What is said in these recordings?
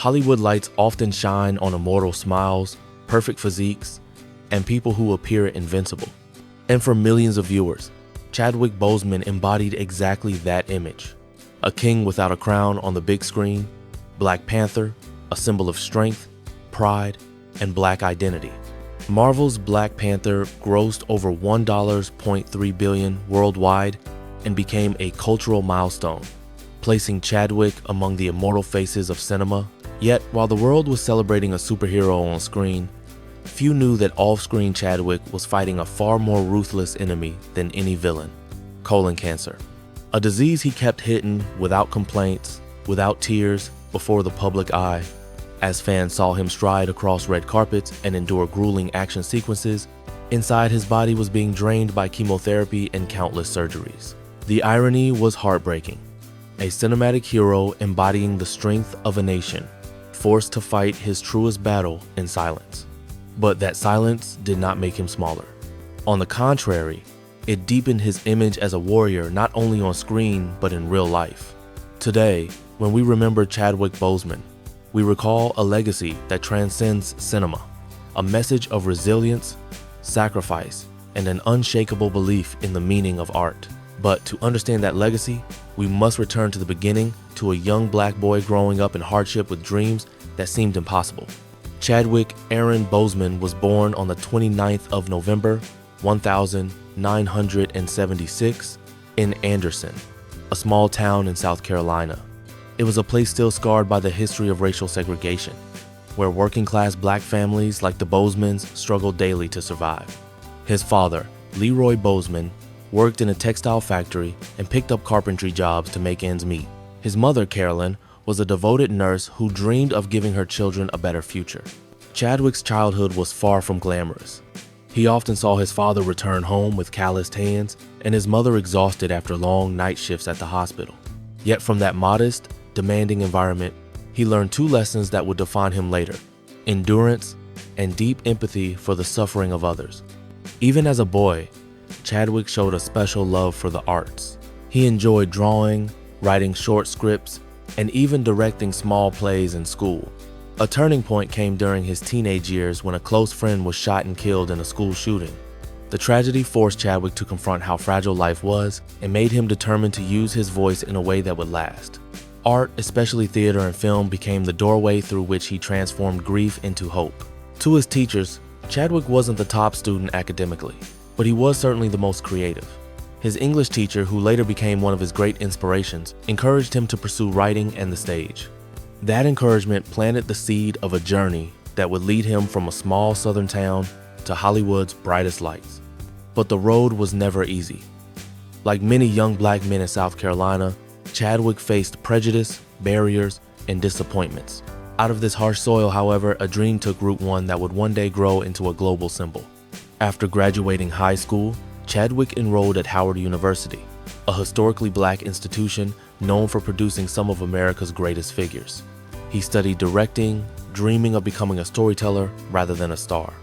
Hollywood lights often shine on immortal smiles, perfect physiques, and people who appear invincible. And for millions of viewers, Chadwick Boseman embodied exactly that image. A king without a crown on the big screen, Black Panther, a symbol of strength, pride, and Black identity. Marvel's Black Panther grossed over $1.3 billion worldwide and became a cultural milestone, placing Chadwick among the immortal faces of cinema. Yet, while the world was celebrating a superhero on screen, few knew that off-screen Chadwick was fighting a far more ruthless enemy than any villain: colon cancer. A disease he kept hidden without complaints, without tears, before the public eye. As fans saw him stride across red carpets and endure grueling action sequences, inside his body was being drained by chemotherapy and countless surgeries. The irony was heartbreaking. A cinematic hero embodying the strength of a nation, forced to fight his truest battle in silence. But that silence did not make him smaller. On the contrary, it deepened his image as a warrior not only on screen but in real life. Today, when we remember Chadwick Boseman, we recall a legacy that transcends cinema, a message of resilience, sacrifice, and an unshakable belief in the meaning of art. But to understand that legacy, we must return to the beginning, to a young Black boy growing up in hardship with dreams that seemed impossible. Chadwick Aaron Boseman was born on the 29th of November, 1976, in Anderson, a small town in South Carolina. It was a place still scarred by the history of racial segregation, where working-class Black families like the Bosemans struggled daily to survive. His father, Leroy Boseman, worked in a textile factory and picked up carpentry jobs to make ends meet. His mother, Carolyn, was a devoted nurse who dreamed of giving her children a better future. Chadwick's childhood was far from glamorous. He often saw his father return home with calloused hands and his mother exhausted after long night shifts at the hospital. Yet from that modest, demanding environment, he learned two lessons that would define him later: endurance and deep empathy for the suffering of others. Even as a boy, Chadwick showed a special love for the arts. He enjoyed drawing, writing short scripts, and even directing small plays in school. A turning point came during his teenage years when a close friend was shot and killed in a school shooting. The tragedy forced Chadwick to confront how fragile life was and made him determined to use his voice in a way that would last. Art, especially theater and film, became the doorway through which he transformed grief into hope. To his teachers, Chadwick wasn't the top student academically, but he was certainly the most creative. His English teacher, who later became one of his great inspirations, encouraged him to pursue writing and the stage. That encouragement planted the seed of a journey that would lead him from a small southern town to Hollywood's brightest lights. But the road was never easy. Like many young Black men in South Carolina, Chadwick faced prejudice, barriers, and disappointments. Out of this harsh soil, however, a dream took root, one that would one day grow into a global symbol. After graduating high school, Chadwick enrolled at Howard University, a historically Black institution known for producing some of America's greatest figures. He studied directing, dreaming of becoming a storyteller rather than a star.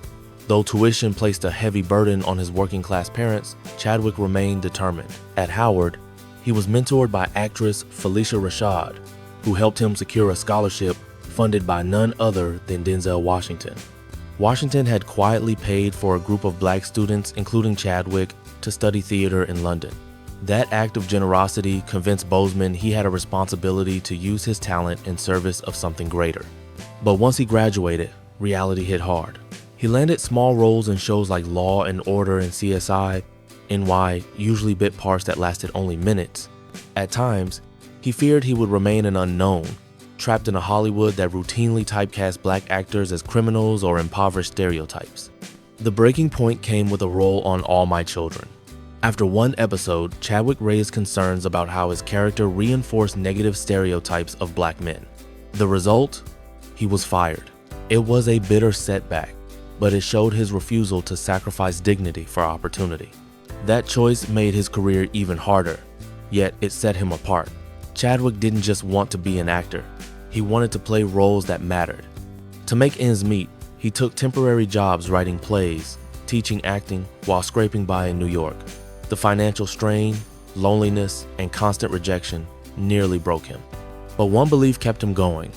Though tuition placed a heavy burden on his working-class parents, Chadwick remained determined. At Howard, he was mentored by actress Felicia Rashad, who helped him secure a scholarship funded by none other than Denzel Washington. Washington had quietly paid for a group of Black students, including Chadwick, to study theater in London. That act of generosity convinced Boseman he had a responsibility to use his talent in service of something greater. But once he graduated, reality hit hard. He landed small roles in shows like Law and Order and CSI, NY, usually bit parts that lasted only minutes. At times, he feared he would remain an unknown, trapped in a Hollywood that routinely typecast Black actors as criminals or impoverished stereotypes. The breaking point came with a role on All My Children. After one episode, Chadwick raised concerns about how his character reinforced negative stereotypes of Black men. The result? He was fired. It was a bitter setback, but it showed his refusal to sacrifice dignity for opportunity. That choice made his career even harder, yet it set him apart. Chadwick didn't just want to be an actor. He wanted to play roles that mattered. To make ends meet, he took temporary jobs writing plays, teaching acting while scraping by in New York. The financial strain, loneliness, and constant rejection nearly broke him. But one belief kept him going.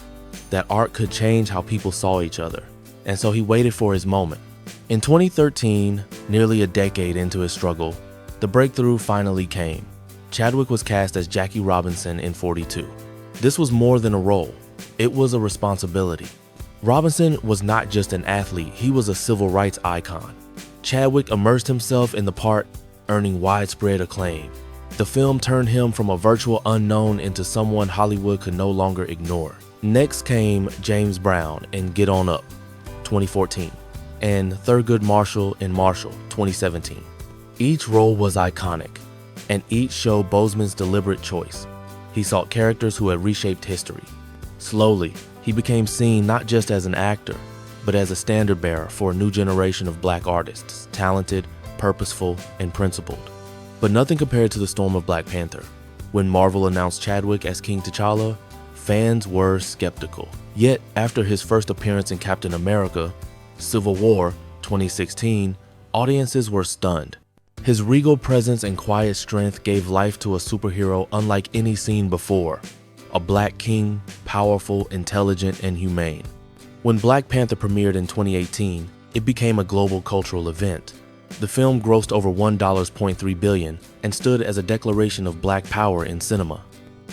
that art could change how people saw each other, and so he waited for his moment. In 2013, nearly a decade into his struggle, the breakthrough finally came. Chadwick was cast as Jackie Robinson in 42. This was more than a role, it was a responsibility. Robinson was not just an athlete, he was a civil rights icon. Chadwick immersed himself in the part, earning widespread acclaim. The film turned him from a virtual unknown into someone Hollywood could no longer ignore. Next came James Brown in Get On Up, 2014, and Thurgood Marshall in Marshall, 2017. Each role was iconic, and each showed Boseman's deliberate choice. He sought characters who had reshaped history. Slowly, he became seen not just as an actor, but as a standard bearer for a new generation of black artists, talented, purposeful, and principled. But nothing compared to the storm of Black Panther. When Marvel announced Chadwick as King T'Challa, fans were skeptical. Yet, after his first appearance in Captain America, Civil War, 2016, audiences were stunned. His regal presence and quiet strength gave life to a superhero unlike any seen before. A black king, powerful, intelligent, and humane. When Black Panther premiered in 2018, it became a global cultural event. The film grossed over $1.3 billion and stood as a declaration of black power in cinema.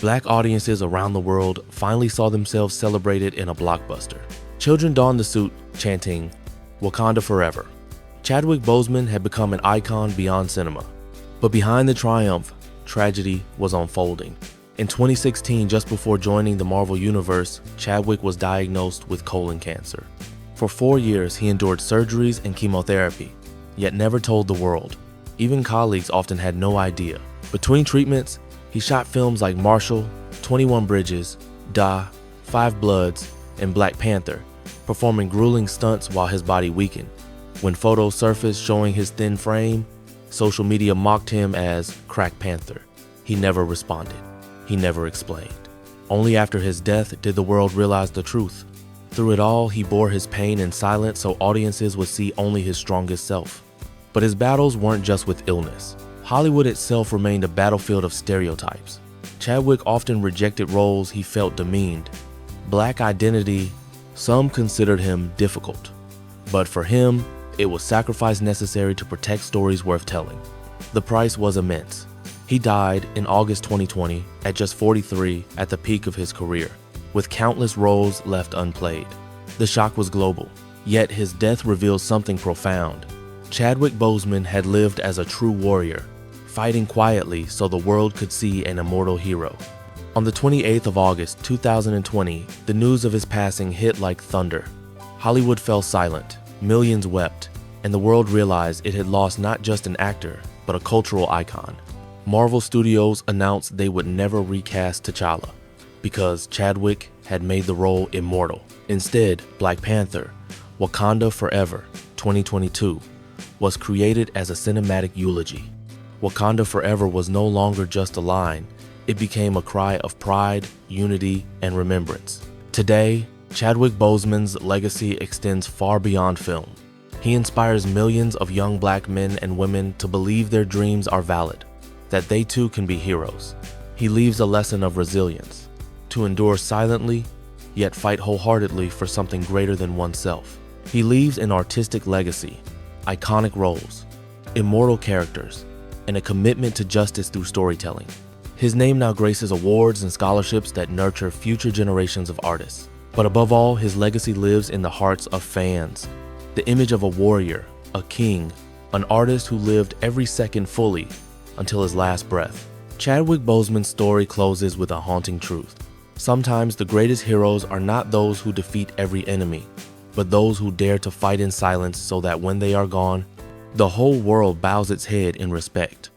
Black audiences around the world finally saw themselves celebrated in a blockbuster. Children donned the suit, chanting, "Wakanda Forever." Chadwick Boseman had become an icon beyond cinema. But behind the triumph, tragedy was unfolding. In 2016, just before joining the Marvel Universe, Chadwick was diagnosed with colon cancer. For 4 years, he endured surgeries and chemotherapy, yet never told the world. Even colleagues often had no idea. Between treatments, he shot films like Marshall, 21 Bridges, Da, 5 Bloods, and Black Panther, performing grueling stunts while his body weakened. When photos surfaced showing his thin frame, social media mocked him as Crack Panther. He never responded. He never explained. Only after his death did the world realize the truth. Through it all, he bore his pain in silence so audiences would see only his strongest self. But his battles weren't just with illness. Hollywood itself remained a battlefield of stereotypes. Chadwick often rejected roles he felt demeaned. Black identity, some considered him difficult. But for him, it was sacrifice necessary to protect stories worth telling. The price was immense. He died in August 2020 at just 43 at the peak of his career, with countless roles left unplayed. The shock was global, yet his death revealed something profound. Chadwick Boseman had lived as a true warrior, fighting quietly so the world could see an immortal hero. On the 28th of August 2020, the news of his passing hit like thunder. Hollywood fell silent, millions wept, and the world realized it had lost not just an actor, but a cultural icon. Marvel Studios announced they would never recast T'Challa because Chadwick had made the role immortal. Instead, Black Panther, Wakanda Forever, 2022, was created as a cinematic eulogy. Wakanda Forever was no longer just a line, it became a cry of pride, unity, and remembrance. Today, Chadwick Boseman's legacy extends far beyond film. He inspires millions of young black men and women to believe their dreams are valid, that they too can be heroes. He leaves a lesson of resilience, to endure silently, yet fight wholeheartedly for something greater than oneself. He leaves an artistic legacy, iconic roles, immortal characters, and a commitment to justice through storytelling. His name now graces awards and scholarships that nurture future generations of artists. But above all, his legacy lives in the hearts of fans. The image of a warrior, a king, an artist who lived every second fully until his last breath. Chadwick Boseman's story closes with a haunting truth. Sometimes the greatest heroes are not those who defeat every enemy, but those who dare to fight in silence so that when they are gone, the whole world bows its head in respect.